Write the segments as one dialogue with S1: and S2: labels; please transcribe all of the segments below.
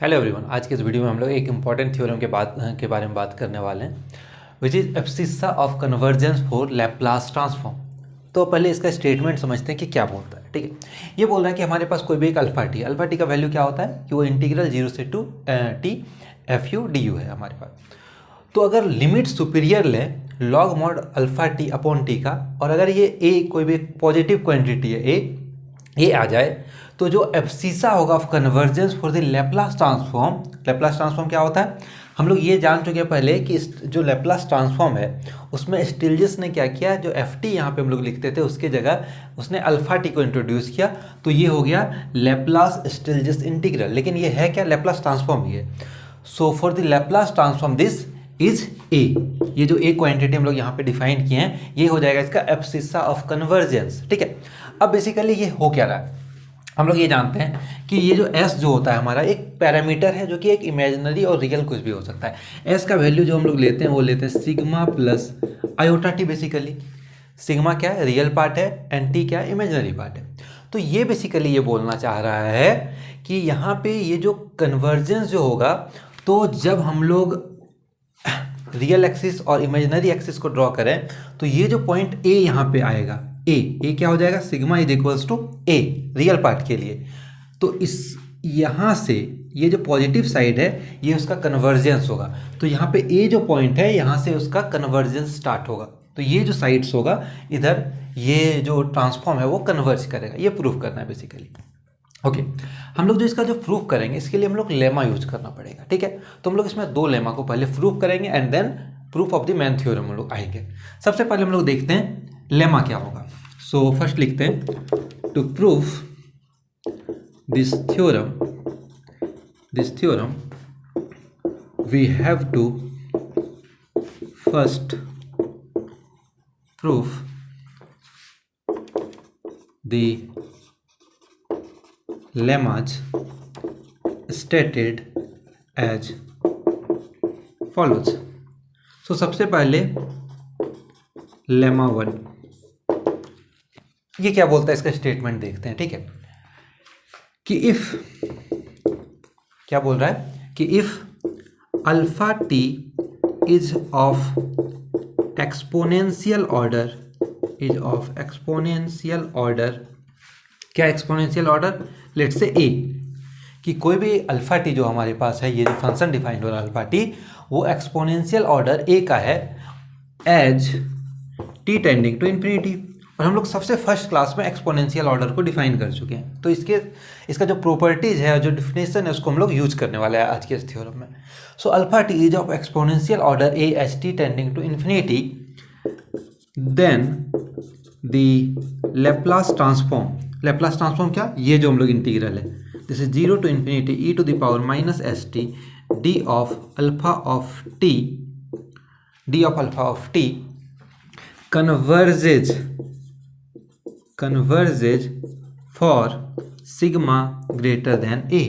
S1: Hello everyone, आज के इस वीडियो में हम लोग एक इम्पॉर्टेंट थ्योरम के बारे में बात करने वाले हैं, which is abscissa of convergence for Laplace transform. तो पहले इसका स्टेटमेंट समझते हैं कि क्या बोलता है। ठीक है, ये बोल रहा है कि हमारे पास कोई भी एक अल्फा टी का वैल्यू क्या होता है कि वो इंटीग्रल 0 से 2 T F U D you है हमारे पास। तो अगर लिमिट सुपीरियर लें log mod alpha T upon T का, और अगर ये ए कोई भी पॉजिटिव क्वांटिटी है ए आ जाए, तो जो एब्सिस्सा होगा of convergence for the Laplace transform क्या होता है, हम लोग ये जान चुके हैं पहले कि जो लैप्लास ट्रांसफॉर्म है उसमें स्टिल्जिस ने क्या किया, जो एफ टी यहाँ पे हम लोग लिखते थे उसके जगह उसने अल्फा टी को इंट्रोड्यूस किया, तो ये हो गया लैप्लास स्टिल्जिस इंटीग्रल। लेकिन ये है क्या, लैप्लास ट्रांसफॉर्म ही है। So for the Laplace transform this is a, ये जो ए क्वांटिटी हम लोग यहाँ पे डिफाइन किए हैं ये हो जाएगा इसका एब्सिस्सा ऑफ कन्वर्जेंस। ठीक है, अब बेसिकली ये हो क्या रहा है, हम लोग ये जानते हैं कि ये जो s जो होता है हमारा एक पैरामीटर है, जो कि एक इमेजिनरी और रियल कुछ भी हो सकता है। s का वैल्यू जो हम लोग लेते हैं वो लेते हैं sigma plus iota T. Basically sigma क्या है, रियल पार्ट है, एंड टी क्या है, इमेजिनरी पार्ट है। तो ये बेसिकली ये बोलना चाह रहा है कि यहाँ पे ये जो कन्वर्जेंस जो होगा, तो जब हम लोग रियल एक्सिस और इमेजिनरी एक्सिस को ड्रॉ करें तो ये जो पॉइंट ए यहाँ पे आएगा, ए क्या हो जाएगा, sigma is equals to a real part के लिए। तो इस यहाँ से ये जो पॉजिटिव साइड है ये उसका कन्वर्जेंस होगा, तो यहाँ पे ए जो पॉइंट है यहाँ से उसका कन्वर्जेंस स्टार्ट होगा। तो ये जो साइड्स होगा इधर, ये जो ट्रांसफॉर्म है वो कन्वर्ज करेगा, ये प्रूफ करना है बेसिकली। ओके, हम लोग जो इसका जो प्रूफ करेंगे इसके लिए हम लोग लेमा यूज करना पड़ेगा। ठीक है, तो हम लोग इसमें दो लेमा को पहले प्रूफ करेंगे and then proof of the main theorem हम लोग आएंगे। सबसे पहले हम लोग देखते हैं लेमा क्या होगा। सो फर्स्ट लिखते हैं to proof this theorem we have to first proof the lemmas stated as follows। So सबसे पहले लेमा 1 ये क्या बोलता है, इसका स्टेटमेंट देखते हैं। ठीक है, कि इफ क्या बोल रहा है कि if alpha t is of exponential order, क्या एक्सपोनेंशियल ऑर्डर, लेट्स से ए, कि कोई भी अल्फा टी जो हमारे पास है, ये जो फंक्शन डिफाइंड हो रहा है अल्फा टी, वो एक्सपोनेंशियल ऑर्डर ए का है as t tending to infinity. और हम लोग सबसे फर्स्ट क्लास में एक्सपोनेंशियल ऑर्डर को डिफाइन कर चुके हैं, तो इसका जो प्रॉपर्टीज है और जो डिफिनेशन है उसको हम लोग यूज करने वाले हैं आज के इस थ्योरम में। So alpha t is of exponential order a as t tending to infinity, then the Laplace transform क्या, ये जो हम लोग इंटीग्रल है, this is 0 to infinity e to the power minus s t d of alpha of t converges for sigma greater than a.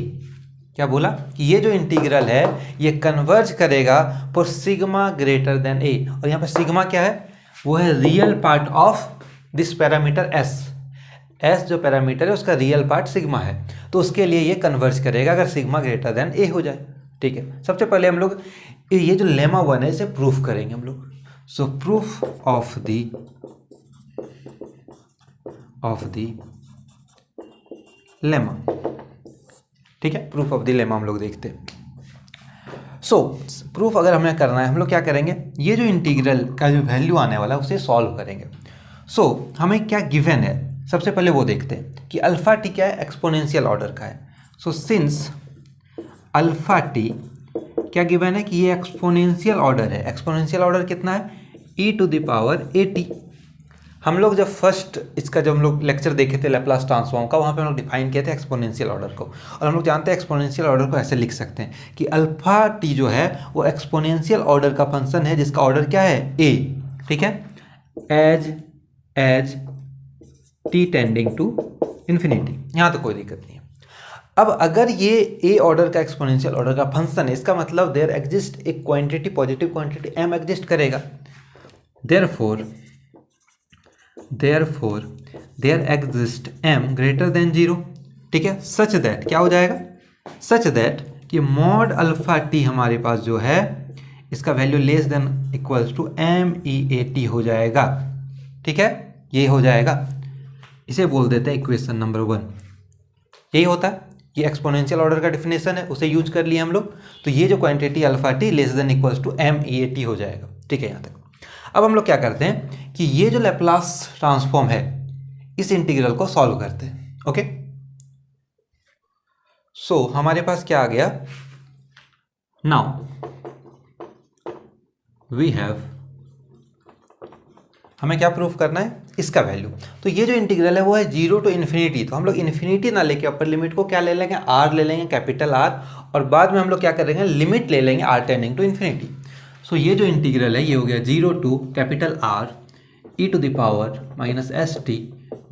S1: क्या बोला कि ये जो इंटीग्रल है ये कन्वर्ज करेगा फॉर सिग्मा ग्रेटर देन ए, और यहाँ पर सिग्मा क्या है, वो है real part of this parameter S जो पैरामीटर है उसका रियल पार्ट सिग्मा है, तो उसके लिए ये कन्वर्ज करेगा अगर सिग्मा ग्रेटर देन ए हो जाए। ठीक है, सबसे पहले हम लोग ये जो लेमा 1 है इसे प्रूफ करेंगे हम लोग। सो प्रूफ ऑफ द लेमा। ठीक है, प्रूफ ऑफ द लेमा हम लोग देखते हैं। सो प्रूफ अगर हमें करना है हम लोग क्या करेंगे, ये जो इंटीग्रल का जो वैल्यू आने वाला है उसे सॉल्व करेंगे। सो हमें क्या गिवन है, सबसे पहले वो देखते हैं कि अल्फा टी क्या है, एक्सपोनेंशियल ऑर्डर का है। सो सिंस अल्फा टी क्या गिवन है कि ये एक्सपोनेंशियल ऑर्डर है, एक्सपोनेंशियल ऑर्डर कितना है, e to the power a t. हम लोग जब फर्स्ट इसका जब हम लोग लेक्चर देखे थे लैप्लास ट्रांसफॉर्म का, वहाँ पे हम लोग डिफाइन किए थे एक्सपोनेंशियल ऑर्डर को, और हम लोग जानते हैं एक्सपोनेंशियल ऑर्डर को ऐसे लिख सकते हैं कि अल्फा टी जो है वो एक्सपोनेंशियल ऑर्डर का फंक्शन है जिसका ऑर्डर क्या है, ए। ठीक है, as t tending to infinity, यहाँ तो कोई दिक्कत नहीं है। अब अगर ये ए ऑर्डर का एक्सपोनेंशियल ऑर्डर का फंक्शन है, इसका मतलब देयर एग्जिस्ट एक quantity, positive quantity M exist करेगा। Therefore there exist M greater than 0। ठीक है, सच दैट क्या हो जाएगा, सच दैट कि मॉड अल्फा टी हमारे पास जो है इसका value less than equals to MEAT हो जाएगा। ठीक है, ये हो जाएगा, इसे बोल देते हैं इक्वेशन नंबर 1। यही होता है, ये एक्सपोनेंशियल ऑर्डर का डिफिनेशन है, उसे यूज कर लिए हम लोग। तो ये जो quantity alpha t less than equals to MEAT हो जाएगा। ठीक है, यहाँ तक। अब हम लोग क्या करते हैं कि ये जो लैप्लास ट्रांसफॉर्म है इस इंटीग्रल को सॉल्व करते हैं। ओके, सो हमारे पास क्या आ गया, नाउ वी हैव, हमें क्या प्रूफ करना है, इसका वैल्यू। तो ये जो इंटीग्रल है वो है 0 टू इन्फिनिटी। तो हम लोग इन्फिनिटी ना लेके अपर लिमिट को क्या ले लेंगे, R ले लेंगे, कैपिटल R, और बाद में हम लोग क्या करेंगे, लिमिट ले लेंगे R tending to infinity. So ये जो इंटीग्रल है ये हो गया 0 to capital R e⁻⁻st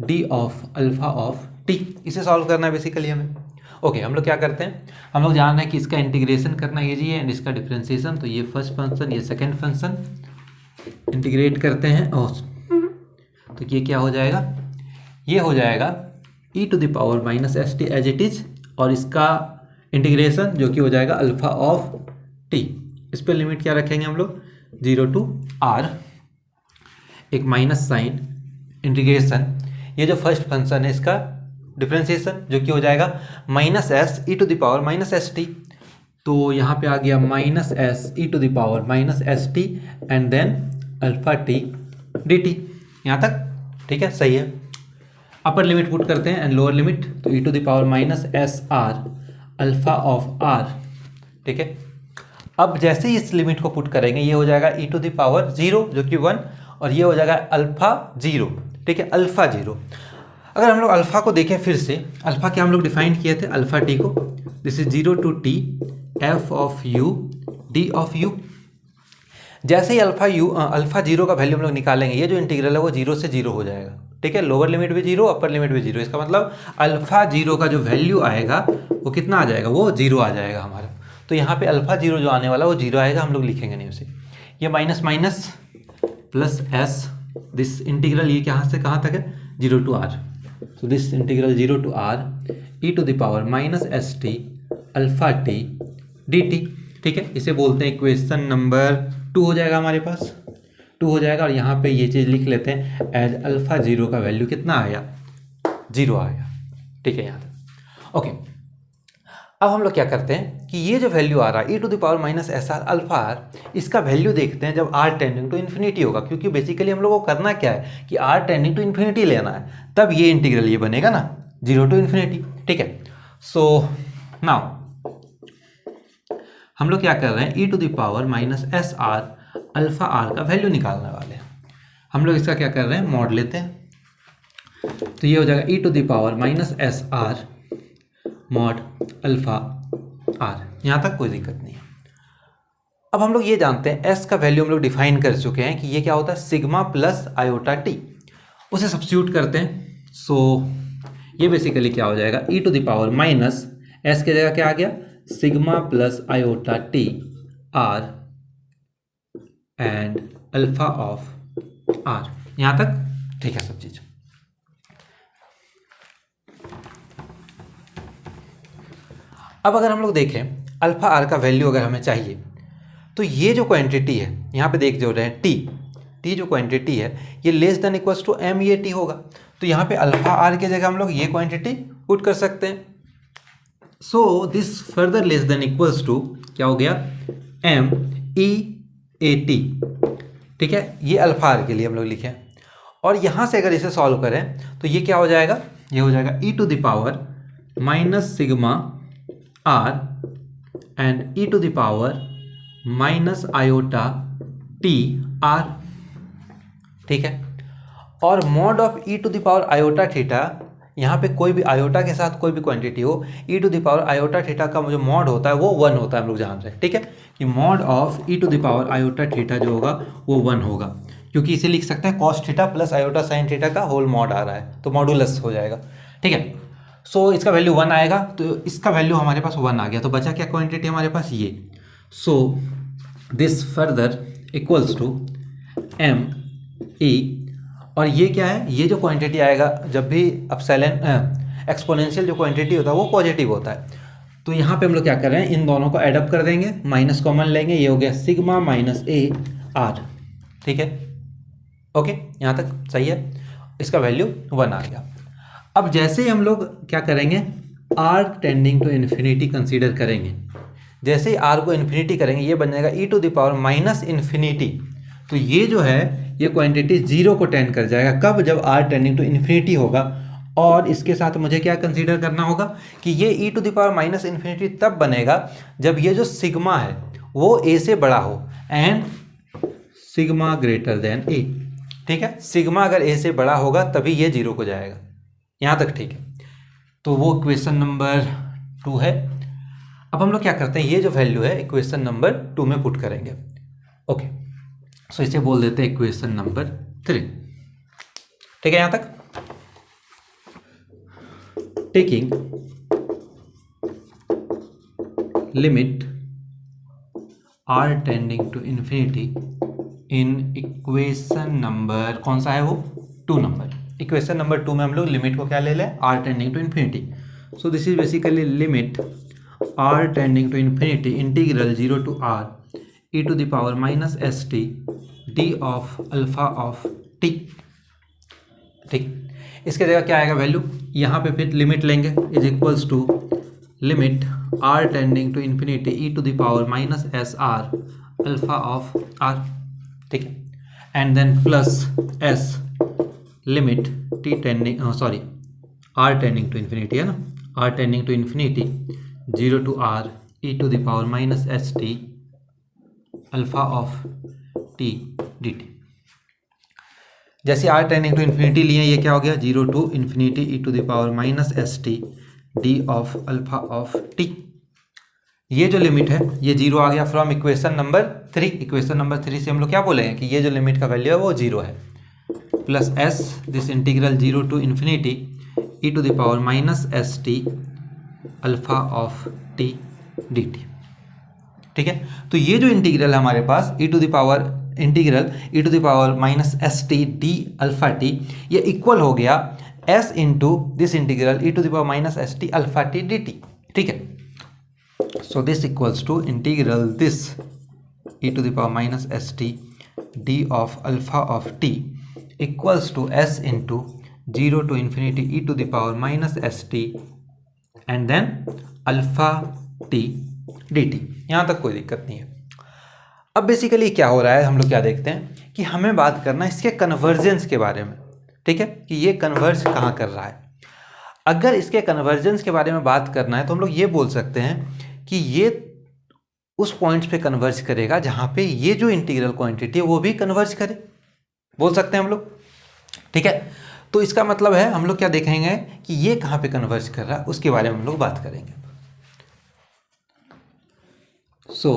S1: d of alpha of t। इसे सॉल्व करना है बेसिकली हमें। ओके, हम लोग क्या करते हैं, हम लोग जान रहे हैं कि इसका इंटीग्रेशन करना ईजी है एंड इसका डिफरेंशिएशन। तो ये फर्स्ट फंक्शन, ये सेकेंड फंक्शन इंटीग्रेट करते हैं। तो ये क्या हो जाएगा, ये हो जाएगा e⁻⁻st एज इट इज, और इसका इंटीग्रेशन जो कि हो जाएगा अल्फा ऑफ t। इस पर लिमिट क्या रखेंगे हम लोग, 0 टू r, एक माइनस साइन, इंटीग्रेशन, ये जो फर्स्ट फंक्शन है इसका डिफरेंशिएशन जो कि हो जाएगा -s e⁻⁻st। तो यहाँ पे आ गया -s e⁻⁻st and then alpha t dt। यहाँ तक ठीक है, सही है। अपर लिमिट पुट करते हैं एंड लोअर लिमिट, तो e⁻⁻sr अल्फा ऑफ r। ठीक है, अब जैसे ही इस लिमिट को पुट करेंगे ये हो जाएगा e⁻0 जो कि 1, और ये हो जाएगा अल्फा 0। ठीक है, अल्फा 0। अगर हम लोग अल्फा को देखें फिर से, अल्फा क्या हम लोग डिफाइन किए थे, अल्फा टी को, this is 0 to t f of u d of u। जैसे ही अल्फा 0 का वैल्यू हम लोग निकालेंगे, ये जो इंटीग्रल है वो 0 से 0 हो जाएगा। ठीक है, लोअर लिमिट भी 0, अपर लिमिट भी 0। इसका मतलब अल्फा 0 का जो वैल्यू आएगा वो कितना आ जाएगा, वो 0 आ जाएगा हमारा। तो यहाँ पे अल्फा 0 जो आने वाला वो 0 आएगा, हम लोग लिखेंगे नहीं उसे। ये minus minus plus s, this integral ये कहाँ से कहाँ तक है, 0 to r। So this integral 0 to r e⁻⁻st alpha t dt। ठीक है, इसे बोलते हैं इक्वेशन नंबर 2 हो जाएगा हमारे पास, 2 हो जाएगा। और यहाँ पे ये चीज़ लिख लेते हैं एज अल्फा 0 का वैल्यू कितना आया, 0 आया। ठीक है, यहाँ तक ओके। अब हम लोग क्या करते हैं कि ये जो वैल्यू आ रहा है e⁻⁻sr अल्फा r, इसका वैल्यू देखते हैं जब r टेंडिंग टू इन्फिनिटी होगा, क्योंकि बेसिकली हम लोग को करना क्या है कि r टेंडिंग टू इन्फिनिटी लेना है, तब ये इंटीग्रल ये बनेगा ना 0 टू इन्फिनिटी। ठीक है, सो नाउ हम लोग क्या कर रहे हैं, e⁻⁻sr अल्फा r का वैल्यू निकालने वाले हैं। हम लोग इसका क्या कर रहे हैं, मॉड लेते हैं। तो ये हो जाएगा e⁻⁻sr मॉड अल्फा r। यहाँ तक कोई दिक्कत नहीं है। अब हम लोग ये जानते हैं s का वैल्यू हम लोग डिफाइन कर चुके हैं कि ये क्या होता है, सिग्मा प्लस आयोटा t। उसे सब्स्टिट्यूट करते हैं। सो ये बेसिकली क्या हो जाएगा, e⁻⁻ s की जगह क्या आ गया, sigma plus iota t r and alpha of r। यहाँ तक ठीक है सब चीज़। अब अगर हम लोग देखें अल्फा आर का वैल्यू अगर हमें चाहिए, तो ये जो क्वांटिटी है यहाँ पे देख जो रहे हैं टी जो क्वांटिटी है ये less than equals to MEAT होगा। तो यहाँ पे अल्फा आर की जगह हम लोग ये क्वांटिटी पुट कर सकते हैं। So this further less than equals to क्या हो गया, MEAT। ठीक है, ये अल्फा आर के लिए हम लोग लिखें, और यहाँ से अगर इसे सॉल्व करें तो ये क्या हो जाएगा, ये हो जाएगा e⁻⁻ sigma r and e⁻⁻ iota t r। ठीक है, और मॉड ऑफ e⁻iota थीटा, यहाँ पे कोई भी आयोटा के साथ कोई भी क्वांटिटी हो, e⁻iota थीटा का जो मॉड होता है वो 1 होता है, हम लोग जान रहे हैं। ठीक है, कि मॉड ऑफ e⁻iota थीटा जो होगा वो 1 होगा, क्योंकि इसे लिख सकते हैं cos theta plus iota sine theta का होल मॉड आ रहा है, तो मॉडुलस हो जाएगा। ठीक है, सो इसका वैल्यू 1 आएगा, तो इसका वैल्यू हमारे पास 1 आ गया, तो बचा क्या क्वांटिटी हमारे पास ये। So this further equals to ME, और ये क्या है, ये जो क्वांटिटी आएगा जब भी अपसाइलन एक्सपोनेंशियल जो क्वांटिटी होता है वो पॉजिटिव होता है, तो यहाँ पे हम लोग क्या कर रहे हैं, इन दोनों को एडअप कर देंगे, माइनस कॉमन लेंगे, ये हो गया सिग्मा माइनस ए आर। ठीक है, ओके, यहाँ तक सही है। इसका वैल्यू 1 आ गया। अब जैसे ही हम लोग क्या करेंगे, r tending to infinity consider करेंगे, जैसे ही आर को इन्फिनिटी करेंगे ये बन जाएगा e to the power minus infinity. तो ये जो है ये क्वांटिटी जीरो को टेंड कर जाएगा। कब? जब आर टेंडिंग टू इन्फिनिटी होगा। और इसके साथ मुझे क्या कंसीडर करना होगा कि ये e to the power minus infinity तब बनेगा जब ये जो सिग्मा है वो ए से बड़ा हो एंड सिग्मा ग्रेटर देन ए। ठीक है, सिग्मा अगर ए से बड़ा होगा तभी ये जीरो को जाएगा। यहाँ तक ठीक है। तो वो इक्वेशन नंबर 2 है। अब हम लोग क्या करते हैं, ये जो वैल्यू है इक्वेशन नंबर 2 में पुट करेंगे। ओके, सो इसे बोल देते हैं इक्वेशन नंबर 3। ठीक है, यहाँ तक। Taking limit r tending to infinity in equation number, कौन सा है वो, 2 नंबर। इक्वेशन नंबर 2 में हम लोग लिमिट को क्या ले लें, r tending to infinity. So this is basically limit r tending to infinity integral 0 to r e to the power minus s t d of alpha of t. ठीक, इसके जगह क्या आएगा वैल्यू, यहाँ पे फिर लिमिट लेंगे, is equals to limit r tending to infinity e to the power minus s r alpha of r. ठीक है, and then plus s limit t tending r tending to infinity है ना, r tending to infinity 0 to r e to the power minus s t alpha of t d t. जैसे r tending to infinity लिए, ये क्या हो गया, 0 to infinity e to the power minus s t d of alpha of t. ये जो limit है ये 0 आ गया from equation number 3। Equation number 3 से हम लोग क्या बोलेंगे कि ये जो लिमिट का वैल्यू है वो 0 है। Plus s this integral 0 to infinity e to the power minus s t alpha of t d t. ठीक है, तो ये जो इंटीग्रल है हमारे पास e to the power integral e to the power minus s t d alpha t, ये equal हो गया s into this integral e to the power minus s t alpha t d t. ठीक है, so this equals to integral this e to the power minus st d of alpha of t equals to s into 0 to infinity e to the power minus st and then alpha t dt। यहाँ तक कोई दिक्कत नहीं है। अब basically क्या हो रहा है, हम लोग क्या देखते हैं कि हमें बात करना है इसके कन्वर्जेंस के बारे में। ठीक है, कि ये कन्वर्ज कहाँ कर रहा है। अगर इसके कन्वर्जेंस के बारे में बात करना है तो हम लोग ये बोल सकते हैं कि ये उस पॉइंट्स पे कन्वर्ज करेगा जहाँ पे ये जो इंटीग्रल क्वांटिटी है वो भी कन्वर्ज करे, बोल सकते हैं हम लोग। ठीक है, तो इसका मतलब है हम लोग क्या देखेंगे कि ये कहाँ पे कन्वर्ज कर रहा है उसके बारे में हम लोग बात करेंगे। So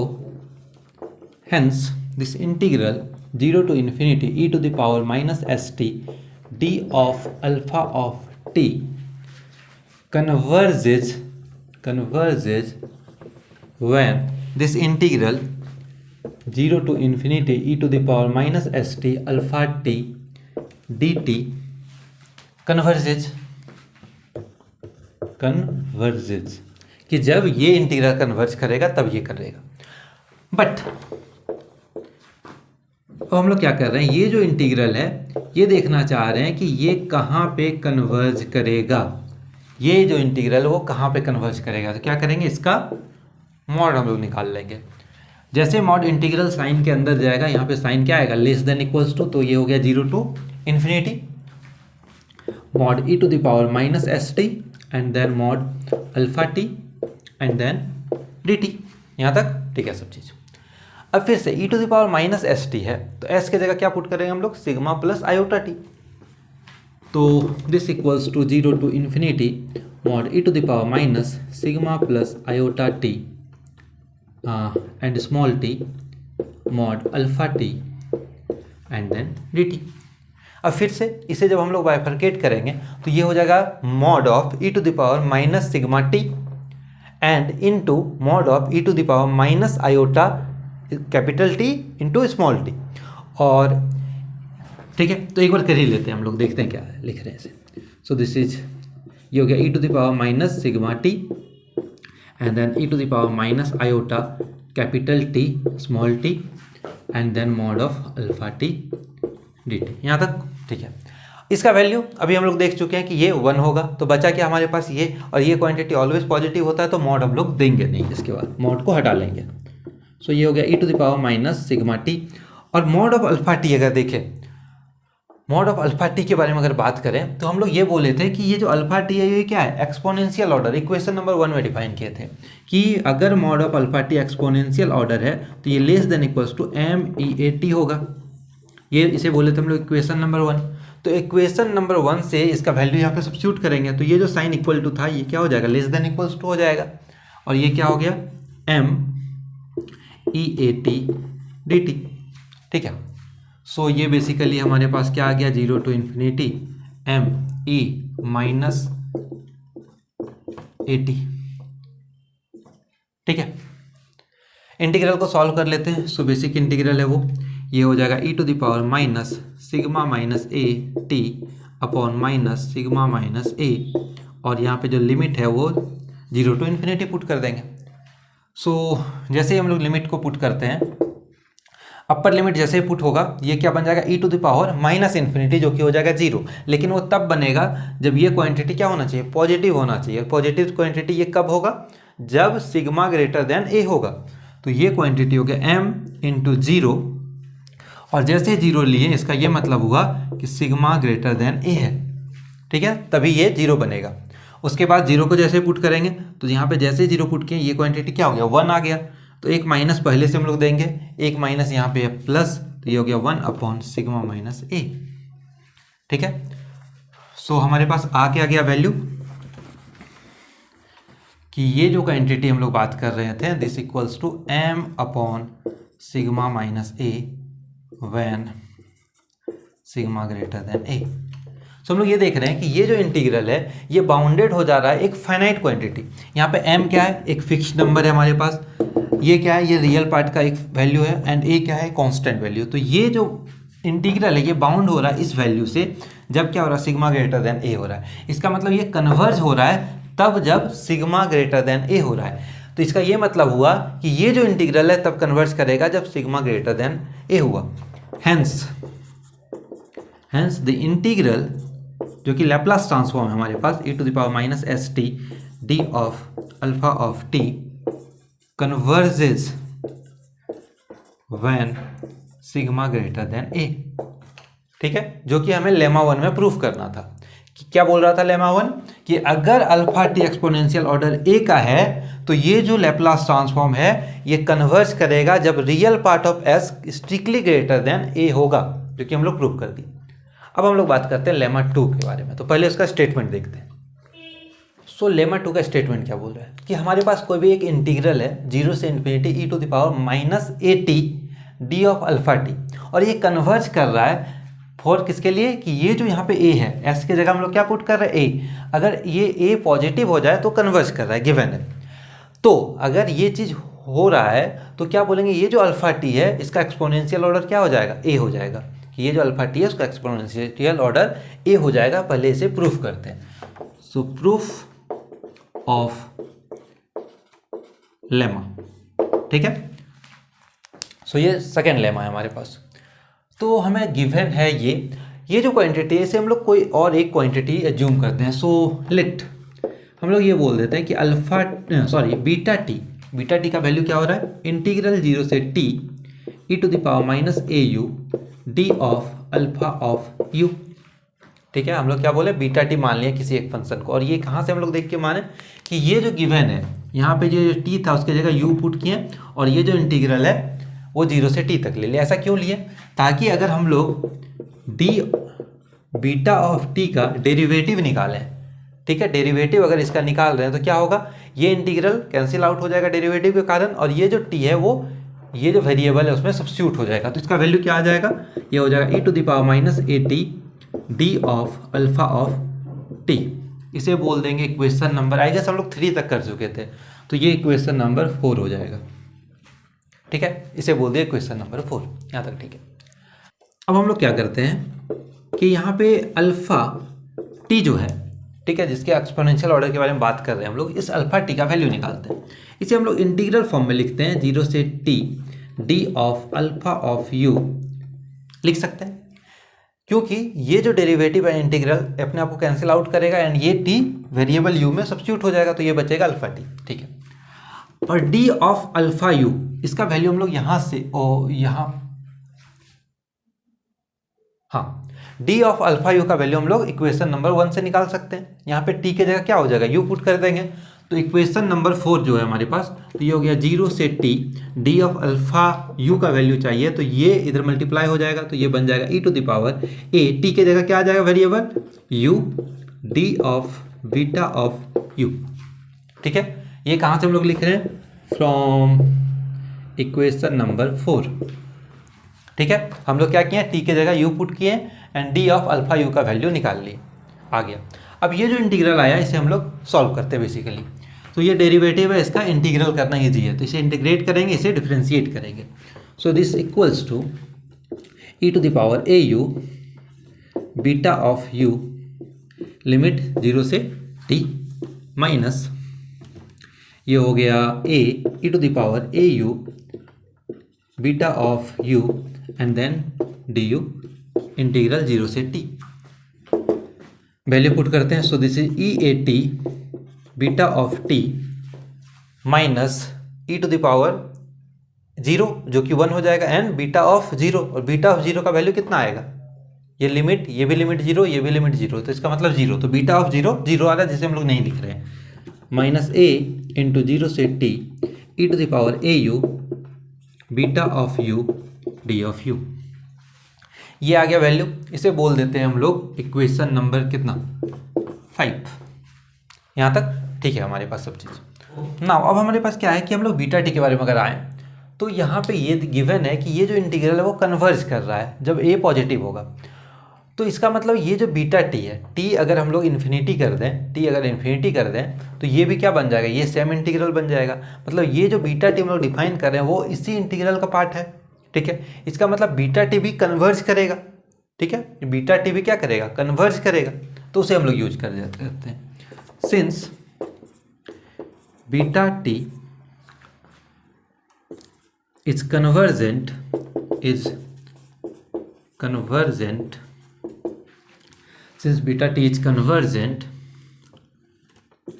S1: hence this integral 0 to infinity e to the power minus s t d of alpha of t converges when this integral 0 to infinity e to the power minus st alpha t dt converges कि जब ये integral converge करेगा तब ये करेगा। But अब हम लोग क्या कर रहे हैं, ये जो इंटीग्रल है ये देखना चाह रहे हैं कि ये कहाँ पे कन्वर्ज करेगा। ये जो इंटीग्रल वो कहाँ पे कन्वर्ज करेगा, तो क्या करेंगे, इसका मॉड हम लोग निकाल लेंगे। जैसे मॉड इंटीग्रल साइन के अंदर जाएगा, यहाँ पे साइन क्या आएगा, लेस देन इक्वल्स टू, तो ये हो गया 0 to infinity mod e to the power minus s t and then mod alpha t and then d t. यहाँ तक ठीक है सब चीज़। अब फिर से e to the power minus s t है तो एस की जगह क्या पुट करेंगे हम लोग, सिग्मा प्लस आयोटा टी। तो this equals to 0 to infinity mod e to the power minus sigma plus iota t and small t mod alpha t and then d t. अब फिर से इसे जब हम लोग बाइफरकेट करेंगे तो ये हो जाएगा mod of e to the power minus sigma t and into mod of e to the power minus iota capital t into small t. और ठीक है, तो एक बार कर ही लेते हैं हम लोग, देखते हैं क्या लिख रहे हैं इसे। सो दिस इज ये हो गया e to the power minus sigma t and then e to the power minus iota capital t small t and then mod of alpha t d t. यहाँ तक ठीक है। इसका वैल्यू अभी हम लोग देख चुके हैं कि ये 1 होगा, तो बचा क्या हमारे पास ये, और ये क्वांटिटी ऑलवेज पॉजिटिव होता है तो मॉड हम लोग देंगे नहीं, इसके बाद मॉड को हटा लेंगे। सो ये हो गया e to the power minus sigma t. और मॉड ऑफ अल्फा टी अगर देखें, मॉड ऑफ अल्फा टी के बारे में अगर बात करें तो हम लोग ये बोले थे कि ये जो अल्फा टी है ये क्या है, एक्सपोनेंशियल ऑर्डर। इक्वेशन नंबर 1 में डिफाइन किए थे कि अगर mod of alpha t exponential order है तो ये less than equals to M e a t होगा। ये इसे बोले थे हम लोग इक्वेशन नंबर 1। तो इक्वेशन नंबर 1 से इसका वैल्यू यहाँ पे सब्स्टिट्यूट करेंगे तो ये जो साइन इक्वल टू था ये क्या हो जाएगा, लेस देन इक्वल्स टू हो जाएगा। और ये क्या हो गया, m e a t d t. ठीक है। सो ये बेसिकली हमारे पास क्या आ गया, 0 to infinity m e minus a t. ठीक है। इंटीग्रल को सॉल्व कर लेते हैं। सो बेसिक इंटीग्रल है वो, ये हो जाएगा e to the power minus sigma minus a t upon minus sigma minus a, और यहाँ पे जो लिमिट है वो 0 टू इन्फिनिटी पुट कर देंगे। सो जैसे ही हम लोग लिमिट को पुट करते हैं, अपर लिमिट जैसे ही पुट होगा ये क्या बन जाएगा, e to the power minus infinity, जो कि हो जाएगा 0। लेकिन वो तब बनेगा जब ये क्वांटिटी क्या होना चाहिए, पॉजिटिव होना चाहिए। पॉजिटिव क्वांटिटी ये कब होगा, जब सिग्मा ग्रेटर देन ए होगा। तो ये क्वांटिटी हो गया m इंटू 0, और जैसे 0 लिए इसका ये मतलब हुआ कि सिग्मा ग्रेटर देन ए है। ठीक है, तभी ये 0 बनेगा। उसके बाद 0 को जैसे पुट करेंगे तो यहाँ पे जैसे 0 पुट किए ये क्वांटिटी क्या हो गया, 1 आ गया। तो एक माइनस पहले से हम लोग देंगे, एक माइनस यहाँ पे है प्लस, तो ये हो गया 1 अपॉन सिग्मा माइनस ए। ठीक है। सो हमारे पास आ क्या गया वैल्यू, कि ये जो क्वांटिटी हम लोग बात कर रहे थे, this equals to m upon sigma minus a when sigma greater than a. So हम लोग ये देख रहे हैं कि ये जो इंटीग्रल है ये बाउंडेड हो जा रहा है एक फाइनाइट क्वांटिटी। यहाँ पे m क्या है, एक फिक्स्ड नंबर है हमारे पास, ये क्या है, ये रियल पार्ट का एक वैल्यू है, एंड a क्या है, कांस्टेंट वैल्यू। तो ये जो इंटीग्रल है ये बाउंड हो रहा है इस वैल्यू से, जब क्या हो रहा है, सिग्मा ग्रेटर देन a हो रहा है। इसका मतलब ये कन्वर्ज हो रहा है तब जब सिग्मा ग्रेटर देन a हो रहा है। तो इसका ये मतलब हुआ कि ये जो इंटीग्रल है तब कन्वर्ज करेगा जब सिग्मा ग्रेटर देन a हुआ। हेंस द इंटीग्रल, जो कि लैप्लास ट्रांसफॉर्म है हमारे पास, e to the power minus s t d of alpha of t converges when sigma greater than a। ठीक है, जो कि हमें लेमा 1 में प्रूफ करना था। कि क्या बोल रहा था लेमा 1, कि अगर alpha t exponential order a का है तो ये जो लैप्लास ट्रांसफॉर्म है ये कन्वर्ज करेगा जब real part of s strictly greater than a होगा, जो कि हम लोग प्रूफ कर दिए। अब हम लोग बात करते हैं लेमा 2 के बारे में। तो पहले उसका स्टेटमेंट देखते हैं। सो लेमा 2 का स्टेटमेंट क्या बोल रहा है, कि हमारे पास कोई भी एक इंटीग्रल है 0 से infinity e to the power minus a t d of alpha t, और ये कन्वर्ज कर रहा है फॉर किसके लिए, कि ये जो यहाँ पे a है, s की जगह हम लोग क्या पुट कर रहे हैं a। अगर ये a पॉजिटिव हो जाए तो कन्वर्ज कर रहा है, गिवन है। तो अगर ये चीज़ हो रहा है तो क्या बोलेंगे, ये जो अल्फा टी है इसका एक्सपोनेंशियल ऑर्डर क्या हो जाएगा, a हो जाएगा। कि ये जो अल्फा टी है उसका एक्सपोनेंशियल ऑर्डर a हो जाएगा। पहले इसे प्रूफ करते हैं। सो प्रूफ ऑफ लेमा। ठीक है। सो ये सेकेंड लेमा है हमारे पास। तो हमें गिवन है ये जो क्वांटिटी है इसे हम लोग कोई और एक क्वांटिटी एज्यूम करते हैं। सो लेट हम लोग ये बोल देते हैं कि बीटा टी का वैल्यू क्या हो रहा है, इंटीग्रल 0 से t e to the power minus a u d of alpha of u. ठीक है, हम लोग क्या बोले, बीटा टी मान लिया किसी एक फंक्शन को, और ये कहाँ से हम लोग देख के माने, कि ये जो गिवन है यहाँ पे जो t था उसकी जगह u पुट किए, और ये जो इंटीग्रल है वो 0 से t तक ले लिया। ऐसा क्यों लिए, ताकि अगर हम लोग d बीटा ऑफ t का डेरिवेटिव निकालें, ठीक है, डेरिवेटिव अगर इसका निकाल रहे हैं तो क्या होगा, ये इंटीग्रल कैंसिल आउट हो जाएगा डेरिवेटिव के कारण, और ये जो t है वो ये जो वेरिएबल है उसमें सब्स्टिट्यूट हो जाएगा। तो इसका वैल्यू क्या आ जाएगा, ये हो जाएगा e to the power minus a t d of alpha of t. इसे बोल देंगे इक्वेशन नंबर, आई गेस हम लोग 3 तक कर चुके थे, तो ये इक्वेशन नंबर 4 हो जाएगा। ठीक है, इसे बोल दिया इक्वेशन नंबर 4, यहाँ तक ठीक है। अब हम लोग क्या करते हैं कि यहाँ पे अल्फा टी जो है ठीक है, जिसके एक्सपोनेंशियल ऑर्डर के बारे में बात कर रहे हैं हम लोग, इस अल्फा टी का वैल्यू निकालते हैं। इसे हम लोग इंटीग्रल फॉर्म में लिखते हैं, 0 से t d of alpha of u लिख सकते हैं, क्योंकि ये जो डेरिवेटिव है इंटीग्रल अपने आप को कैंसिल आउट करेगा एंड ये t वेरिएबल u में सब्स्टिट्यूट हो जाएगा, तो ये बचेगा अल्फा टी। ठीक है, और d ऑफ अल्फा u इसका वैल्यू हम लोग यहां से d ऑफ अल्फा u का वैल्यू हम लोग इक्वेशन नंबर 1 से निकाल सकते हैं। यहाँ पे t की जगह क्या हो जाएगा, u पुट कर देंगे, तो इक्वेशन नंबर 4 जो है हमारे पास, तो ये हो गया 0 से t d of alpha u का वैल्यू चाहिए, तो ये इधर मल्टीप्लाई हो जाएगा, तो ये बन जाएगा e to the power a, t की जगह क्या आ जाएगा variable u, d of beta of u। ठीक है, ये कहाँ से हम लोग लिख रहे हैं, फ्रॉम इक्वेशन नंबर 4। ठीक है, हम लोग क्या किए, t की जगह u पुट किए and d of alpha u का वैल्यू निकाल लिए, आ गया। अब ये जो इंटीग्रल आया इसे हम लोग सॉल्व करते हैं बेसिकली, तो ये डेरिवेटिव है, इसका इंटीग्रल करना ईजी है, तो इसे इंटीग्रेट करेंगे, इसे डिफ्रेंशिएट करेंगे। So this equals to e to the power a u beta of u limit 0 से t माइनस ये हो गया a e to the power a u beta of u and then du integral 0 से t, value put करते हैं। So this is e a t beta of t minus e to the power 0 जो कि 1 हो जाएगा and beta of 0, और beta of 0 का value कितना आएगा, ये लिमिट, ये भी लिमिट 0, ये भी लिमिट 0, तो इसका मतलब 0, तो बीटा ऑफ 0 0 आ रहा है जिसे हम लोग नहीं लिख रहे हैं, माइनस a इंटू 0 से t e to the power a u beta of u d of u, ये आ गया वैल्यू। इसे बोल देते हैं हम लोग इक्वेशन नंबर कितना, 5। यहाँ तक ठीक है हमारे पास सब चीज़ ना। अब हमारे पास क्या है कि हम लोग बीटा टी के बारे में अगर आए तो यहाँ पे ये गिवन है कि ये जो इंटीग्रल है वो कन्वर्ज कर रहा है जब a पॉजिटिव होगा, तो इसका मतलब ये जो बीटा टी है, t अगर हम लोग इन्फिनिटी कर दें, t अगर इन्फिनिटी कर दें तो ये भी क्या बन जाएगा, ये सेम इंटीग्रल बन जाएगा। मतलब ये जो बीटा टी हम लोग डिफाइन कर रहे हैं वो इसी इंटीग्रल का पार्ट है। ठीक है, इसका मतलब बीटा टी भी कन्वर्ज करेगा। ठीक है, बीटा टी भी क्या करेगा, कन्वर्ज करेगा, तो उसे हम लोग यूज कर देते हैं। Since beta T is convergent since beta t is convergent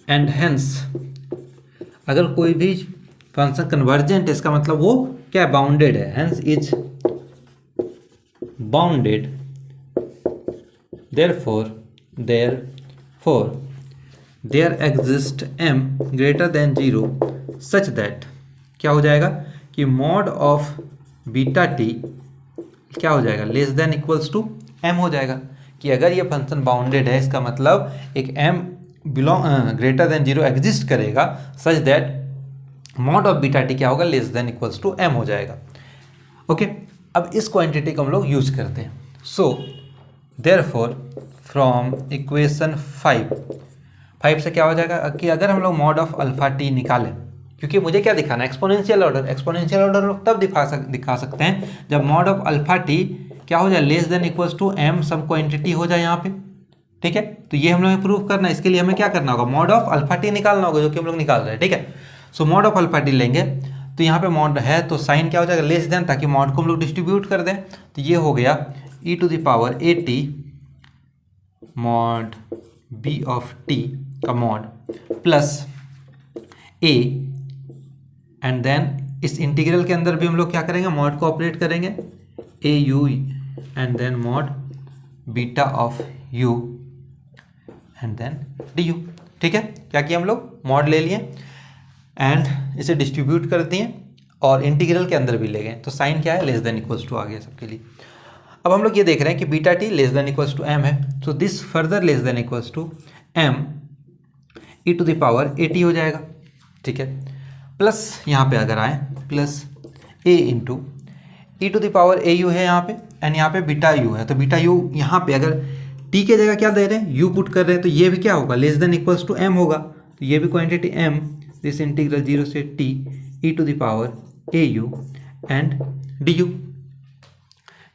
S1: and hence अगर कोई भी फंक्शन कन्वर्जेंट है इसका मतलब वो क्या, बाउंडेड है, hence is bounded, therefore there exists m greater than 0 such that क्या हो जाएगा कि मॉड ऑफ बीटा टी क्या हो जाएगा, less than equals to m हो जाएगा, कि अगर ये फंक्शन बाउंडेड है इसका मतलब एक m ग्रेटर देन 0 एग्जिस्ट करेगा such that mod of beta t क्या होगा, less than equals to m हो जाएगा। ओके, अब इस क्वांटिटी को हम लोग यूज करते हैं। सो देयरफॉर फ्रॉम इक्वेशन 5 से क्या हो जाएगा कि अगर हम लोग मॉड ऑफ अल्फा टी निकालें, क्योंकि मुझे क्या दिखाना है, एक्सपोनेंशियल ऑर्डर लोग तब दिखा सकते हैं जब मॉड ऑफ अल्फा टी क्या हो जाए, less than equals to m some quantity हो जाए यहाँ पे। ठीक है, तो ये हम लोग प्रूव करना है, इसके लिए हमें क्या करना होगा, मॉड ऑफ अल्फा टी निकालना होगा, जो कि हम लोग निकाल रहे हैं। ठीक है, so mod of alpha T लेंगे, तो यहाँ पे मॉड है तो साइन क्या हो जाएगा, लेस देन, ताकि मॉड को हम लोग डिस्ट्रीब्यूट कर दें, तो ये हो गया e to the power a t mod b of t का mod plus a, and then इस इंटीग्रल के अंदर भी हम लोग क्या करेंगे, मॉड को ऑपरेट करेंगे, a u and then mod beta of u and then du। ठीक है, क्या किया हम लोग, मॉड ले लिए एंड इसे डिस्ट्रीब्यूट कर दिए और इंटीग्रल के अंदर भी ले गए, तो साइन क्या है, लेस देन इक्वल्स टू आ गया सबके लिए। अब हम लोग ये देख रहे हैं कि beta t less than equals to m है, so this further less than equals to m e to the power a t हो जाएगा। ठीक है, प्लस यहाँ पे अगर आए plus a into e to the power a u है यहाँ पे, एंड यहाँ पे बीटा u है, तो बीटा u यहाँ पे अगर t के जगह क्या दे रहे हैं, u पुट कर रहे हैं, तो ये भी क्या होगा, less than equals to m होगा, तो ये भी क्वांटिटी m, दिस इंटीग्रल 0 से t e to the power a u and du।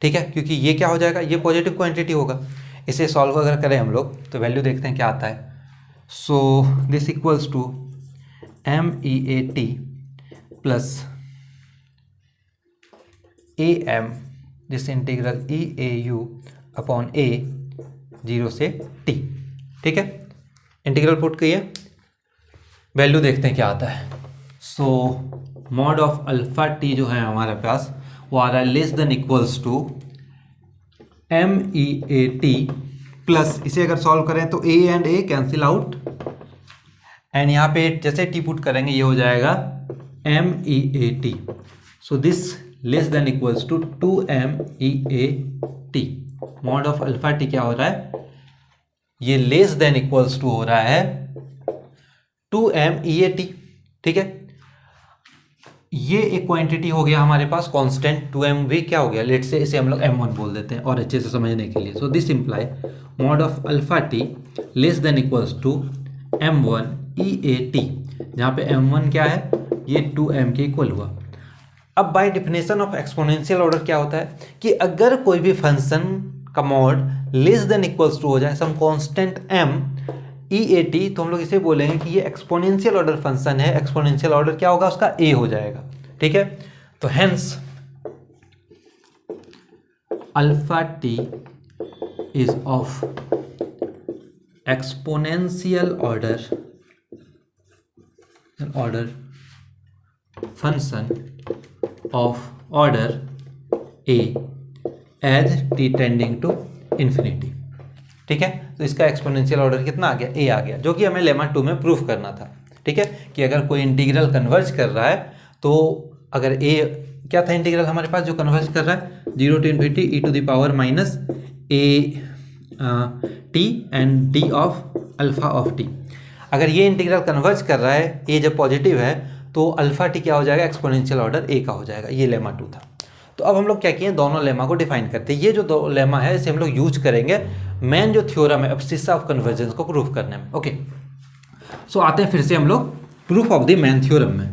S1: ठीक है, क्योंकि ये क्या हो जाएगा, ये पॉजिटिव क्वांटिटी होगा। इसे सॉल्व अगर करें हम लोग तो वैल्यू देखते हैं क्या आता है, so this equals to M e a t plus a M this integral e a u upon a 0 से टी। ठीक है, इंटीग्रल पुट किया, वैल्यू देखते हैं क्या आता है। So mod of alpha t जो है हमारे पास वो आ रहा है less than equals to M e a t plus, इसे अगर सॉल्व करें तो a and a cancel out, and यहाँ पे जैसे टी पुट करेंगे ये हो जाएगा m e a t. So this less than equals to 2m e a t. Mod of alpha t क्या हो रहा है, ये लेस देन इक्वल्स टू हो रहा है 2m ई ए टी। ठीक है, ये एक क्वांटिटी हो गया हमारे पास कांस्टेंट, 2m भी क्या हो गया, लेट से इसे हम लोग m1 बोल देते हैं और अच्छे से समझने के लिए। So this imply mod of alpha t less than equals to m1 e a t, जहाँ पे m1 क्या है, ये 2m के इक्वल हुआ। अब by definition of exponential order क्या होता है कि अगर कोई भी फंक्शन का mod less than equals to हो जाए some constant m e a t, तो हम लोग इसे बोलेंगे कि ये एक्सपोनेंशियल ऑर्डर फंक्शन है। एक्सपोनेंशियल ऑर्डर क्या होगा, उसका a हो जाएगा। ठीक है, तो hence alpha t is of exponential order function of order a as t tending to infinity. ठीक है, तो इसका एक्सपोनेंशियल ऑर्डर कितना आ गया, a आ गया, जो कि हमें लेमा 2 में प्रूफ करना था। ठीक है, कि अगर कोई इंटीग्रल कन्वर्ज कर रहा है तो अगर a क्या था, इंटीग्रल हमारे पास जो कन्वर्ज कर रहा है 0 to infinity e to the power minus a t and d of alpha of t। अगर ये इंटीग्रल कन्वर्ज कर रहा है, a जब पॉजिटिव है तो अल्फा टी क्या हो जाएगा, एक्सपोनेंशियल ऑर्डर a का हो जाएगा। ये लेमा 2 था। तो अब हम लोग क्या किए, दोनों लेमा को डिफाइन करते हैं। ये जो दो लेमा है इसे हम लोग यूज करेंगे मेन जो थ्योरम है एब्सिस्सा ऑफ कन्वर्जेंस को प्रूफ करने में। ओके, सो आते हैं फिर से हम लोग proof of the main theorem में।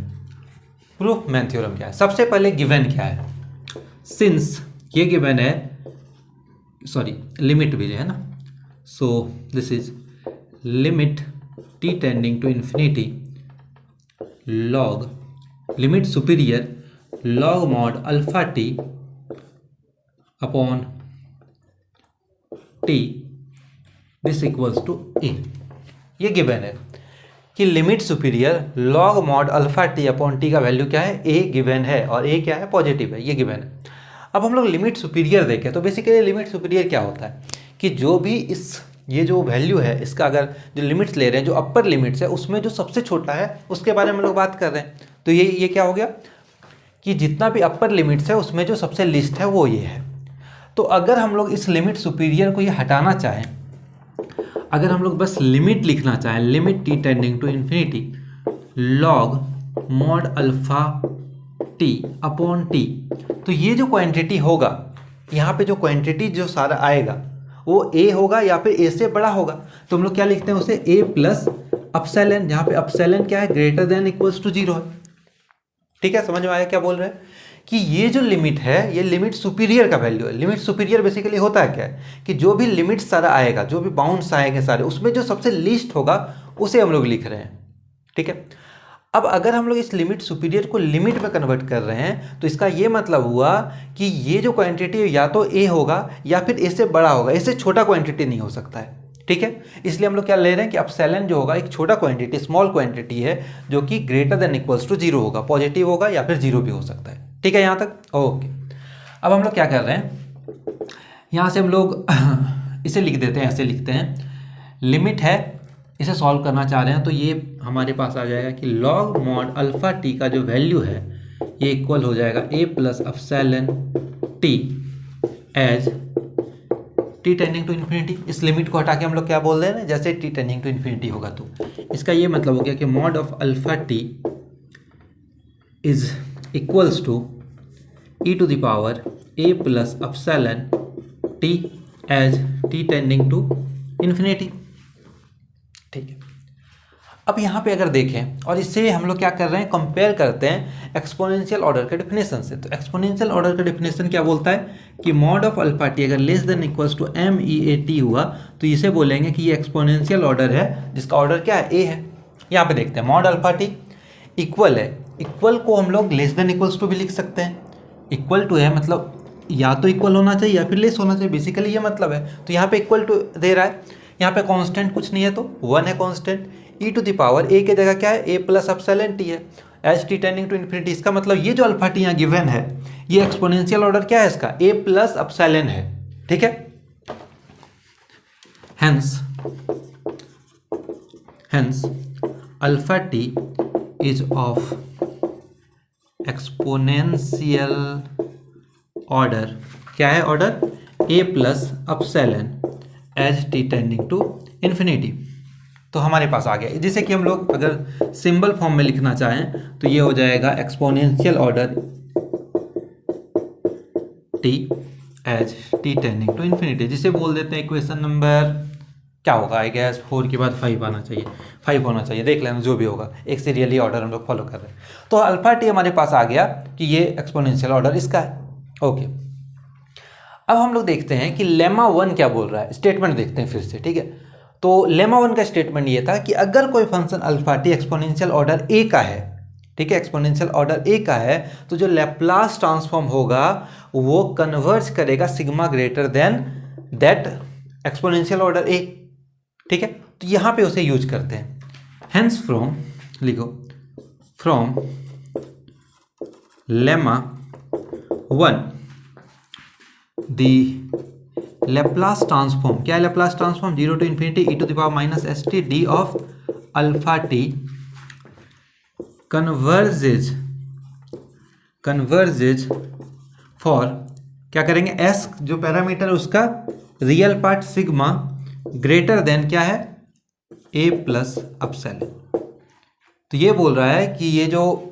S1: प्रूफ मेन थ्योरम क्या है, सबसे पहले गिवन क्या है, सिंस ये गिवन है, सॉरी लिमिट भी है ना, so this is limit t tending to infinity log limit superior log mod alpha t upon t this equals to a। ये गिवन है कि limit superior log mod alpha t upon t का value क्या है, a given है, और a क्या है, पॉजिटिव है, ये गिवन है। अब हम लोग लिमिट सुपीरियर देखें तो बेसिकली लिमिट सुपीरियर क्या होता है कि जो भी ये जो वैल्यू है इसका अगर जो लिमिट्स ले रहे हैं, जो अपर लिमिट्स है उसमें जो सबसे छोटा है उसके बारे में हम लोग बात कर रहे हैं। तो ये क्या हो गया कि जितना भी अपर लिमिट्स है उसमें जो सबसे लिस्ट है वो ये है। तो अगर हम लोग इस लिमिट सुपीरियर को ये हटाना चाहें, अगर हम लोग बस लिमिट लिखना चाहें, limit t tending to infinity log mod alpha t upon t, तो ये जो क्वांटिटी होगा, यहाँ पे जो क्वांटिटी जो सारा आएगा वो a होगा या फिर a से बड़ा होगा। तो हम लोग क्या लिखते हैं उसे a प्लस अपसेलन, जहाँ पे अपसेलन क्या है, ग्रेटर देन इक्वल्स टू 0 है। ठीक है, समझ में आया क्या बोल रहे हैं कि ये जो लिमिट है ये लिमिट सुपीरियर का वैल्यू है। लिमिट सुपीरियर बेसिकली होता है क्या है कि जो भी लिमिट सारा आएगा, जो भी बाउंड्स आएंगे सारे, उसमें जो सबसे लीस्ट होगा उसे हम लोग लिख रहे हैं। ठीक है, अब अगर हम लोग इस लिमिट सुपीरियर को लिमिट में कन्वर्ट कर रहे हैं तो इसका ये मतलब हुआ कि ये जो क्वांटिटी या तो a होगा या फिर a से बड़ा होगा, इससे छोटा क्वांटिटी नहीं हो सकता है। ठीक है, इसलिए हम लोग क्या ले रहे हैं कि अपसेलन जो होगा एक छोटा क्वांटिटी, स्मॉल क्वांटिटी है जो कि ग्रेटर देन इक्वल्स टू 0 होगा, पॉजिटिव होगा या फिर 0 भी हो सकता है। ठीक है यहाँ तक, ओके। अब हम लोग क्या कर रहे हैं, यहाँ से हम लोग इसे लिख देते हैं, ऐसे लिखते हैं, लिमिट है, इसे सॉल्व करना चाह रहे हैं तो ये हमारे पास आ जाएगा कि लॉग मॉड अल्फा टी का जो वैल्यू है ये इक्वल हो जाएगा a plus epsilon t as t tending to infinity. इस लिमिट को हटा के हम लोग क्या बोल रहे हैं ना, जैसे t टेंडिंग टू इन्फिनिटी होगा तो इसका ये मतलब हो गया कि mod of alpha t is equals to e to the power a plus epsilon t as t tending to infinity. ठीक है, अब यहाँ पे अगर देखें और इससे हम लोग क्या कर रहे हैं, कंपेयर करते हैं एक्सपोनेंशियल ऑर्डर के डेफिनेशन से। तो एक्सपोनेंशियल ऑर्डर का डेफिनेशन क्या बोलता है कि मॉड ऑफ अल्फा टी अगर less than equals to M e a t हुआ तो इसे बोलेंगे कि ये एक्सपोनेंशियल ऑर्डर है जिसका ऑर्डर क्या है, ए है। यहाँ पे देखते हैं मॉड अल्फा टी इक्वल है, इक्वल को हम लोग लेस देन इक्वल्स टू भी लिख सकते हैं। इक्वल टू है मतलब या तो इक्वल होना चाहिए या फिर लेस होना चाहिए, बेसिकली ये मतलब है। तो यहाँ पे इक्वल टू दे रहा है, यहाँ पे कांस्टेंट कुछ नहीं है तो 1 है constant, e to the power a की जगह क्या है a प्लस एप्सिलॉन टी है, h t tending to infinity. इसका मतलब ये जो अल्फा टी यहाँ गिवन है ये एक्सपोनेंशियल ऑर्डर क्या है इसका, a प्लस एप्सिलॉन है, ठीक है। Hence alpha t is of exponential order, क्या है order, a plus epsilon h t tending to infinity. तो हमारे पास आ गया, जिसे कि हम लोग अगर सिंबल फॉर्म में लिखना चाहें तो ये हो जाएगा exponential order t h t tending to infinity, जिसे बोल देते हैं इक्वेशन नंबर क्या होगा, आई गेस 4 के बाद 5 आना चाहिए, 5 होना चाहिए, देख लेना जो भी होगा, एक सीरियली ऑर्डर हम लोग फॉलो कर रहे हैं। तो अल्फा टी हमारे पास आ गया कि ये एक्सपोनेंशियल ऑर्डर इसका है, ओके। अब हम लोग देखते हैं कि लेमा 1 क्या बोल रहा है, स्टेटमेंट देखते हैं फिर से, ठीक है। तो लेमा 1 का स्टेटमेंट ये था कि अगर कोई function alpha t exponential order a का है, ठीक है, एक्सपोनेंशियल ऑर्डर ए का है, तो जो लैप्लास ट्रांसफॉर्म होगा वो कन्वर्ज करेगा sigma greater than that exponential order a, ठीक है। तो यहाँ पे उसे यूज करते हैं। हेंस फ्रॉम, लिखो, from lemma 1 the Laplace transform, क्या है Laplace transform, 0 to infinity e to the power minus s t d of alpha t converges for, क्या करेंगे, एस जो पैरामीटर है उसका real part sigma greater than क्या है, ए प्लस एप्सिलॉन। तो ये बोल रहा है कि ये जो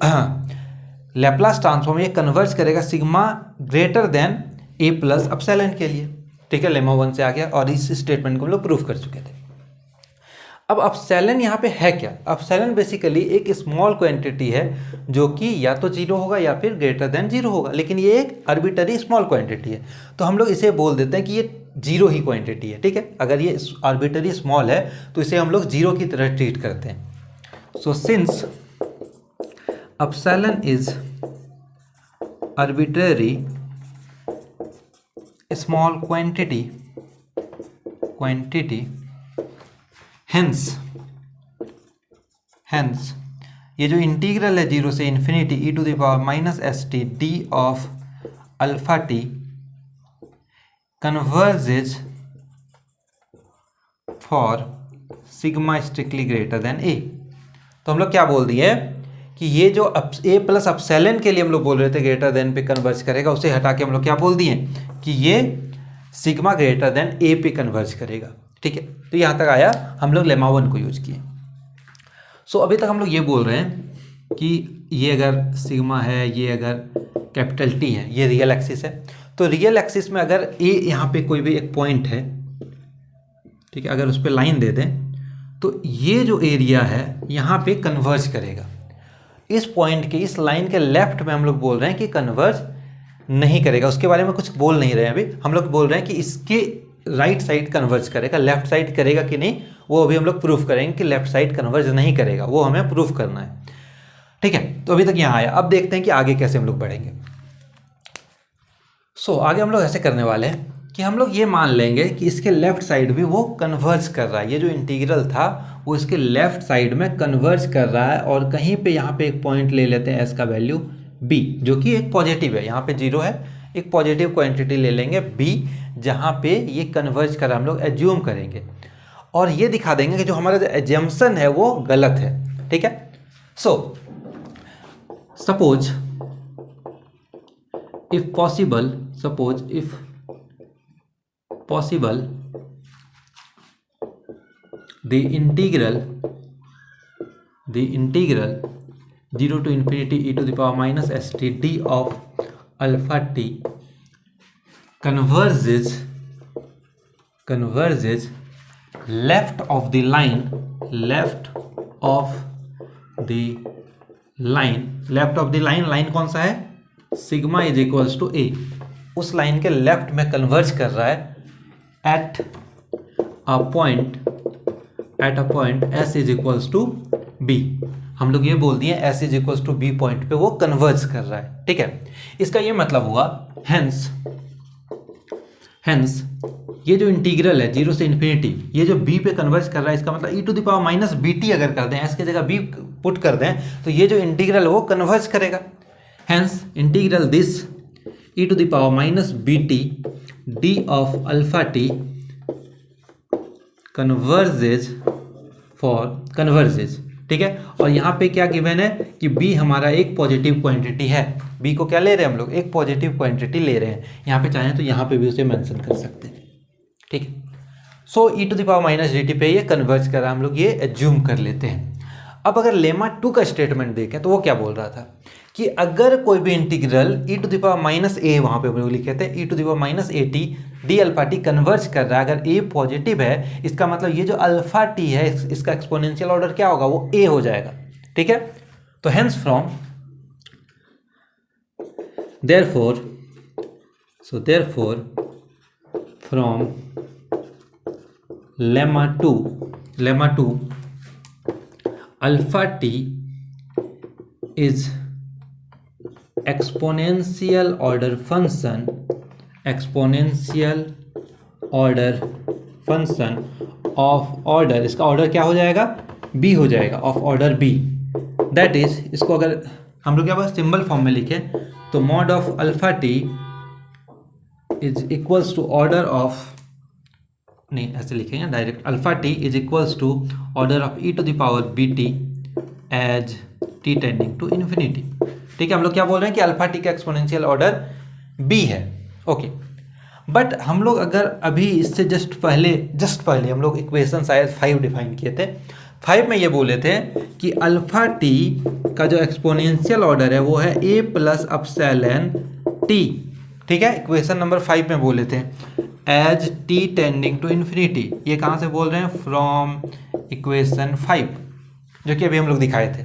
S1: लेप्लास ट्रांसफॉर्म ये कन्वर्ज करेगा सिग्मा ग्रेटर देन ए प्लस एप्सिलॉन के लिए, ठीक है। लेमा 1 से आ गया और इस स्टेटमेंट को हम लोग प्रूफ कर चुके थे। अब एप्सिलॉन यहाँ पे है क्या, एप्सिलॉन बेसिकली एक स्मॉल क्वांटिटी है जो कि या तो 0 होगा या फिर ग्रेटर देन 0 होगा, लेकिन ये एक आर्बिटरी स्मॉल क्वांटिटी है, तो हम लोग इसे बोल देते हैं कि ये 0 ही क्वांटिटी है, ठीक है। अगर ये आर्बिटरी स्मॉल है तो इसे हम लोग 0 की तरह ट्रीट करते हैं। So since epsilon is arbitrary small quantity hence ये जो इंटीग्रल है 0 से infinity e to the power minus s t d of alpha t converges for sigma strictly greater than a. तो हम लोग क्या बोल दिए कि ये जो ए प्लस एप्सिलॉन के लिए हम लोग बोल रहे थे ग्रेटर देन पे कन्वर्ज करेगा, उसे हटा के हम लोग क्या बोल दिए कि ये सिग्मा ग्रेटर देन ए पे कन्वर्ज करेगा, ठीक है। तो यहाँ तक आया, हम लोग लेमा 1 को यूज किए। सो अभी तक हम लोग ये बोल रहे हैं कि ये अगर सिग्मा है, ये अगर कैपिटल टी है, ये रियल एक्सिस है, तो रियल एक्सिस में अगर ए यहाँ पे कोई भी एक पॉइंट है, ठीक है, अगर उस पर लाइन दे दें तो ये जो एरिया है यहाँ पे कन्वर्ज करेगा। इस पॉइंट के, इस लाइन के लेफ्ट में हम लोग बोल रहे हैं कि कन्वर्ज नहीं करेगा, उसके बारे में कुछ बोल नहीं रहे हैं अभी, हम लोग बोल रहे हैं कि इसके राइट साइड कन्वर्ज करेगा, लेफ्ट साइड करेगा कि नहीं वो अभी हम लोग प्रूफ करेंगे कि लेफ्ट साइड कन्वर्ज नहीं करेगा, वो हमें प्रूफ करना है, ठीक है। तो अभी तक यहाँ आया, अब देखते हैं कि आगे कैसे हम लोग बढ़ेंगे। सो आगे हम लोग ऐसे करने वाले हैं कि हम लोग ये मान लेंगे कि इसके लेफ्ट साइड भी वो कन्वर्ज कर रहा है, ये जो इंटीग्रल था वो इसके लेफ्ट साइड में कन्वर्ज कर रहा है, और कहीं पे यहाँ पे एक पॉइंट ले लेते हैं एस का वैल्यू b, जो कि एक पॉजिटिव है, यहाँ पे 0 है, एक पॉजिटिव क्वांटिटी ले लेंगे b, जहाँ पे ये कन्वर्ज कर हम लोग एज्यूम करेंगे, और ये दिखा देंगे कि जो हमारा जो एजम्पशन है वो गलत है, ठीक है। So suppose if possible the integral 0 to infinity e to the power minus st d of alpha t converges left of the of the line, left of the line, line कौन सा है, sigma is equals to a, उस line के left में converge कर रहा है at a point s is equals to b. हम लोग ये बोल दिए s is equals to b point पे वो कन्वर्ज कर रहा है, ठीक है। इसका ये मतलब हुआ हेंस ये जो इंटीग्रल है 0 से इन्फिनिटी, ये जो b पे कन्वर्ज कर रहा है, इसका मतलब e to the power minus b t अगर कर दें, s की जगह b पुट कर दें, तो ये जो इंटीग्रल है वो कन्वर्ज करेगा। Hence integral this e to the power minus b t d of alpha t converges ठीक है। और यहाँ पे क्या गिवन है कि b हमारा एक पॉजिटिव क्वांटिटी है, b को क्या ले रहे हैं हम लोग, एक पॉजिटिव क्वांटिटी ले रहे हैं। यहाँ पे चाहें तो यहाँ पे भी उसे मेंशन कर सकते हैं, ठीक है। So e to the power minus d t पे ये कन्वर्ज कर रहा है, हम लोग ये एज्यूम कर लेते हैं। अब अगर लेमा 2 का स्टेटमेंट देखें तो वो क्या बोल रहा था कि अगर कोई भी integral e to the power minus a, वहाँ पे हम लोग लिखे थे e to the power minus a t d alpha t converge कर रहा है, अगर a पॉजिटिव है, इसका मतलब ये जो अल्फा टी है इसका एक्सपोनेंशियल ऑर्डर क्या होगा, वो a हो जाएगा, ठीक है। तो hence from therefore from lemma two alpha t is exponential order function of order, इसका ऑर्डर क्या हो जाएगा, b हो जाएगा, of order b। That is, इसको अगर हम लोग क्या बस सिंबल फॉर्म में लिखें तो mod of alpha t is equals to order of, नहीं ऐसे लिखेंगे direct, alpha t is equals to order of e to the power b t as t tending to infinity, ठीक है। हम लोग क्या बोल रहे हैं कि अल्फा टी का एक्सपोनेंशियल ऑर्डर b है, ओके। बट हम लोग अगर अभी इससे जस्ट पहले हम लोग इक्वेशन शायद 5 डिफाइन किए थे, 5 में ये बोले थे कि अल्फा टी का जो एक्सपोनेंशियल ऑर्डर है वो है a प्लस अपसेलन t, ठीक है। इक्वेशन नंबर 5 में बोले थे as t tending to infinity, ये कहाँ से बोल रहे हैं, फ्रॉम इक्वेशन 5 जो कि अभी हम लोग दिखाए थे।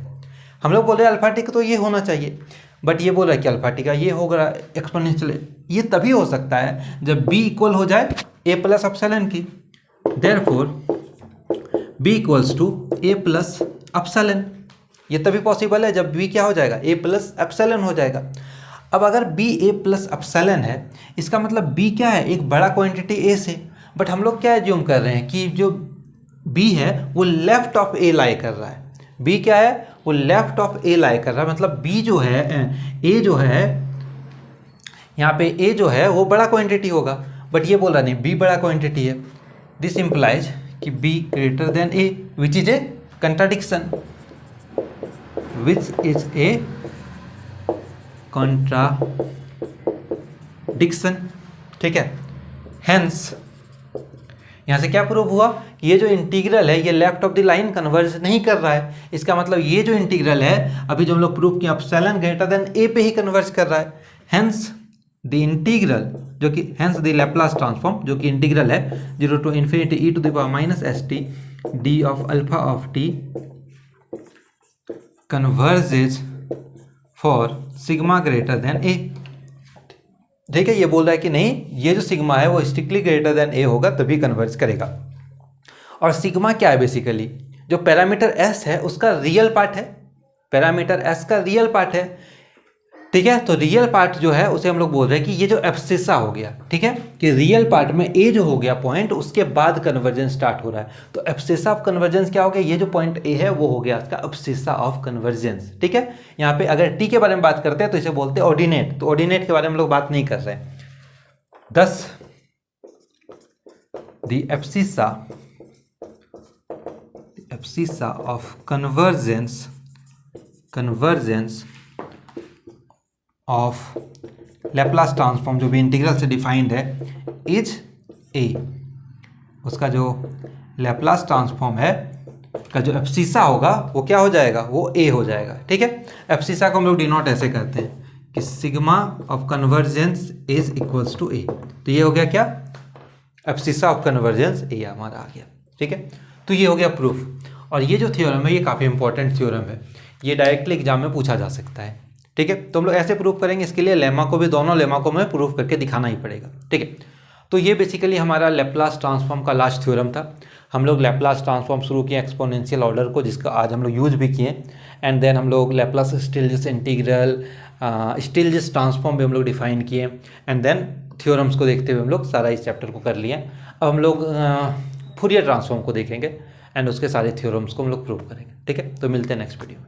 S1: हम लोग बोल रहे हैं अल्फा टी का तो ये होना चाहिए, बट ये बोल रहा है कि अल्फा टी का ये होगा एक्सपोनेंशियल, ये तभी हो सकता है जब b इक्वल हो जाए a प्लस अपसेलन की। Therefore b equals to a plus epsilon, ये तभी पॉसिबल है जब b क्या हो जाएगा, a प्लस अपसेलन हो जाएगा। अब अगर b a प्लस अपसेलन है, इसका मतलब b क्या है, एक बड़ा क्वांटिटी a से, बट हम लोग क्या एज्यूम कर रहे हैं कि जो b है वो लेफ्ट ऑफ a लाई कर रहा है, b क्या है, वो लेफ्ट ऑफ a लाई कर रहा है, मतलब b जो है, a जो है यहाँ पे a जो है वो बड़ा क्वांटिटी होगा, बट ये बोल रहा नहीं b बड़ा क्वांटिटी है। दिस इम्प्लाइज कि b greater than a, which is a contradiction, ठीक है। हेंस यहाँ से क्या प्रूव हुआ कि ये जो इंटीग्रल है ये left of the line converge नहीं कर रहा है, इसका मतलब ये जो इंटीग्रल है अभी जो हम लोग प्रूव किया अपसेलन ग्रेटर देन a पे ही कन्वर्ज कर रहा है। हेंस द इंटीग्रल जो कि हेंस द लैप्लास ट्रांसफॉर्म जो कि इंटीग्रल है 0 to infinity e to the power minus s t d of alpha of t converges for sigma greater than a, ठीक है। ये बोल रहा है कि नहीं, ये जो सिग्मा है वो स्ट्रिक्टली ग्रेटर देन a होगा तभी कन्वर्ज करेगा। और सिग्मा क्या है, बेसिकली जो पैरामीटर s है उसका रियल पार्ट है, पैरामीटर s का रियल पार्ट है, ठीक है। तो रियल पार्ट जो है उसे हम लोग बोल रहे हैं कि ये जो एब्सिसा हो गया, ठीक है, कि रियल पार्ट में a जो हो गया पॉइंट, उसके बाद कन्वर्जेंस स्टार्ट हो रहा है। तो एब्सिसा ऑफ कन्वर्जेंस क्या हो गया, ये जो पॉइंट a है वो हो गया इसका एब्सिसा ऑफ कन्वर्जेंस, ठीक है। यहाँ पे अगर t के बारे में बात करते हैं तो इसे बोलते हैं ऑर्डिनेट, तो ऑर्डिनेट के बारे में हम लोग बात नहीं कर रहे हैं। दस the abscissa of convergence of Laplace transform जो भी इंटीग्रल से डिफाइंड है इज ए, उसका जो लैप्लास ट्रांसफॉर्म है का जो एब्सिसा होगा वो क्या हो जाएगा, वो ए हो जाएगा, ठीक है। एब्सिसा को हम लोग डिनोट ऐसे करते हैं कि sigma of convergence is equals to a, तो ये हो गया क्या, एब्सिसा ऑफ कन्वर्जेंस ए हमारा आ गया, ठीक है। तो ये हो गया प्रूफ। और ये जो थ्योरम है ये काफ़ी इंपॉर्टेंट थ्योरम है, ये डायरेक्टली एग्जाम में पूछा जा सकता है। ठीक है, तो हम लोग ऐसे प्रूव करेंगे, इसके लिए लेमा को भी, दोनों लेमा को हमें प्रूव करके दिखाना ही पड़ेगा। ठीक है, तो ये बेसिकली हमारा लैप्लास ट्रांसफॉर्म का लास्ट थ्योरम था। हम लोग लैप्लास ट्रांसफॉर्म शुरू किए एक्सपोनेंशियल ऑर्डर को, जिसका आज हम लोग यूज भी किए। एंड देन हम लोग लैप्लास स्टिल्जिस इंटीग्रल, स्टिल्जिस ट्रांसफॉर्म भी हम लोग डिफाइन किए। एंड देन थ्योरम्स को देखते हुए हम लोग सारा इस चैप्टर को कर लिए। अब हम लोग फूरियर ट्रांसफॉर्म को देखेंगे एंड उसके सारे थ्योरम्स को हम लोग प्रूव करेंगे। ठीक है, तो मिलते हैं नेक्स्ट वीडियो में।